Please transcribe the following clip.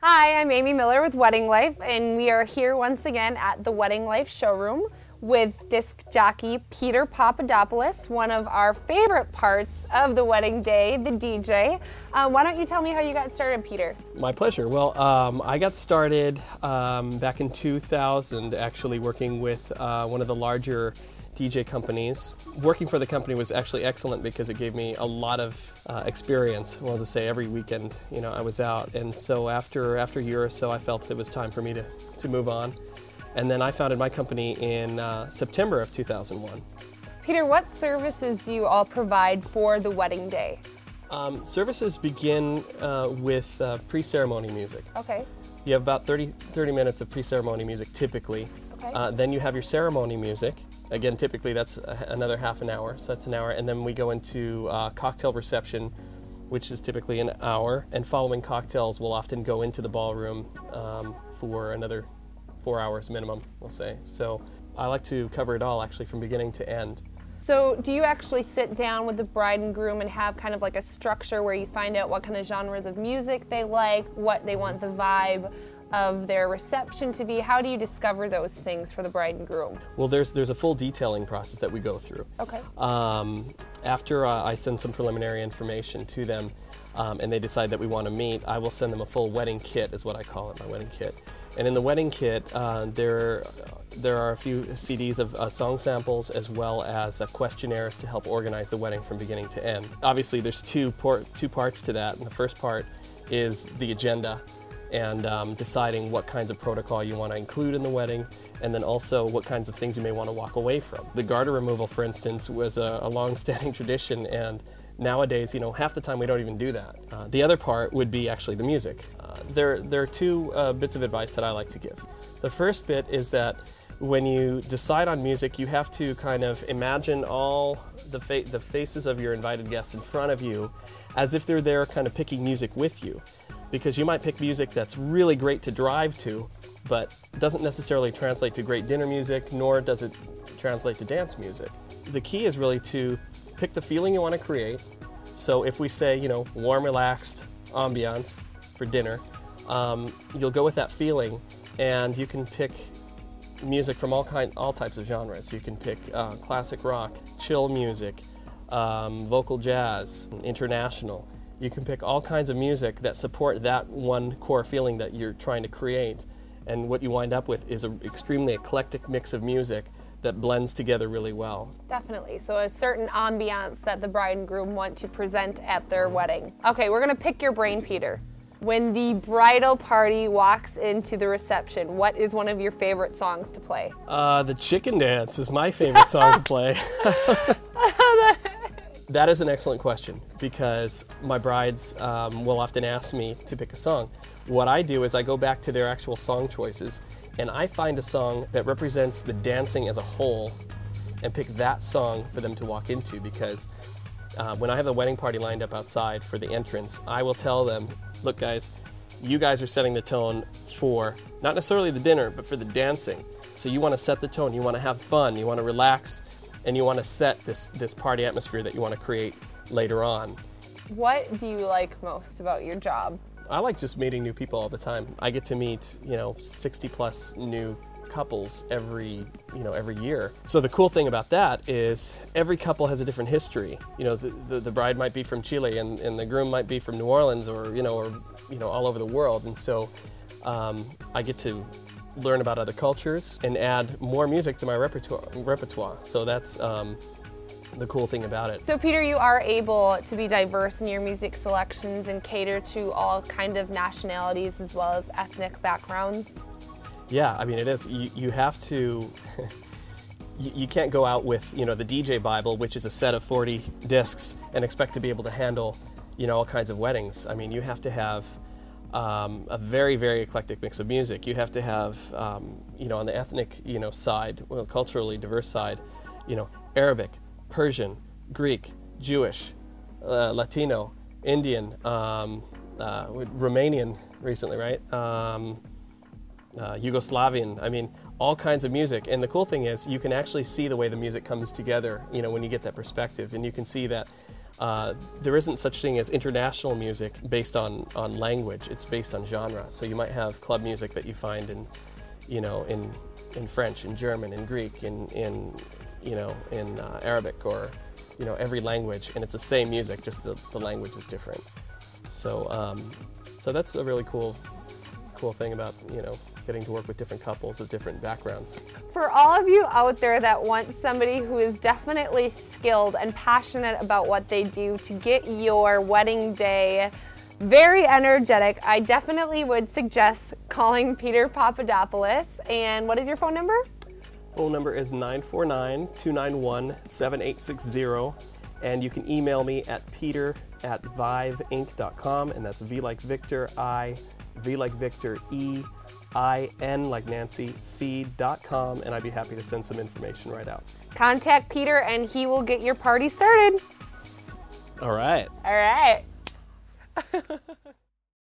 Hi, I'm Amy Miller with Wedding Life, and we are here once again at the Wedding Life showroom with disc jockey Peter Papadopoulos, one of our favorite parts of the wedding day, the DJ. Why don't you tell me how you got started, Peter? My pleasure. Well, I got started back in 2000, actually working with one of the larger DJ companies. Working for the company was actually excellent because it gave me a lot of experience. Well, to say every weekend, I was out, and so after a year or so, I felt it was time for me to move on. And then I founded my company in September of 2001. Peter, what services do you all provide for the wedding day? Services begin with pre-ceremony music. Okay. You have about 30 minutes of pre-ceremony music typically. Okay. Then you have your ceremony music. Again, typically that's another half an hour, so that's an hour. And then we go into cocktail reception, which is typically an hour. And following cocktails, we'll often go into the ballroom for another 4 hours minimum, we'll say. So I like to cover it all, actually, from beginning to end. So do you actually sit down with the bride and groom and have kind of like a structure where you find out what kind of genres of music they like, what they want the vibe of their reception to be? How do you discover those things for the bride and groom? Well, there's a full detailing process that we go through. Okay. After I send some preliminary information to them and they decide that we want to meet, I will send them a full wedding kit, is what I call it, my wedding kit. And in the wedding kit, there are a few CDs of song samples as well as questionnaires to help organize the wedding from beginning to end. Obviously, there's two parts to that, and the first part is the agenda and deciding what kinds of protocol you want to include in the wedding, and then also what kinds of things you may want to walk away from. The garter removal, for instance, was a long-standing tradition, and nowadays, half the time we don't even do that. The other part would be actually the music. There are two bits of advice that I like to give. The first bit is that when you decide on music, you have to kind of imagine all the faces of your invited guests in front of you as if they're there kind of picking music with you. Because you might pick music that's really great to drive to, but doesn't necessarily translate to great dinner music, nor does it translate to dance music. The key is really to pick the feeling you want to create. So if we say, warm, relaxed ambiance for dinner, you'll go with that feeling, and you can pick music from all types of genres. You can pick classic rock, chill music, vocal jazz, international. You can pick all kinds of music that support that one core feeling that you're trying to create, and what you wind up with is an extremely eclectic mix of music that blends together really well. Definitely. So a certain ambiance that the bride and groom want to present at their wedding. Okay, we're going to pick your brain, Peter. When the bridal party walks into the reception, what is one of your favorite songs to play? The Chicken Dance is my favorite song to play. That is an excellent question, because my brides will often ask me to pick a song. What I do is I go back to their actual song choices, and I find a song that represents the dancing as a whole and pick that song for them to walk into, because when I have the wedding party lined up outside for the entrance, I will tell them, look guys, you guys are setting the tone for not necessarily the dinner, but for the dancing. So you want to set the tone, you want to have fun, you want to relax, and you want to set this party atmosphere that you want to create later on. What do you like most about your job? I like just meeting new people all the time. I get to meet, 60 plus new couples every year. So the cool thing about that is every couple has a different history. The bride might be from Chile and the groom might be from New Orleans or all over the world. And so I get to learn about other cultures and add more music to my repertoire. So that's the cool thing about it. So Peter, you are able to be diverse in your music selections and cater to all kind of nationalities as well as ethnic backgrounds? Yeah, I mean it is. You have to, you can't go out with the DJ Bible, which is a set of 40 discs, and expect to be able to handle all kinds of weddings. I mean, you have to have a very, very eclectic mix of music. You have to have, on the ethnic, side, culturally diverse side, Arabic, Persian, Greek, Jewish, Latino, Indian, Romanian recently, right? Yugoslavian. I mean, all kinds of music. And the cool thing is you can actually see the way the music comes together, when you get that perspective. And you can see that there isn't such thing as international music based on language. It's based on genre. So you might have club music that you find in, you know, in French, in German, in Greek, in Arabic, or, you know, every language, and it's the same music, just the language is different. So so that's a really cool thing about, you know, getting to work with different couples of different backgrounds. For all of you out there that want somebody who is definitely skilled and passionate about what they do to get your wedding day very energetic, I definitely would suggest calling Peter Papadopoulos. And what is your phone number? Phone number is 949-291-7860, and you can email me at peter@viveinc.com, and that's V like Victor, I, V like Victor, E, I-N like Nancy, C.com, and I'd be happy to send some information right out. Contact Peter and he will get your party started. All right. All right.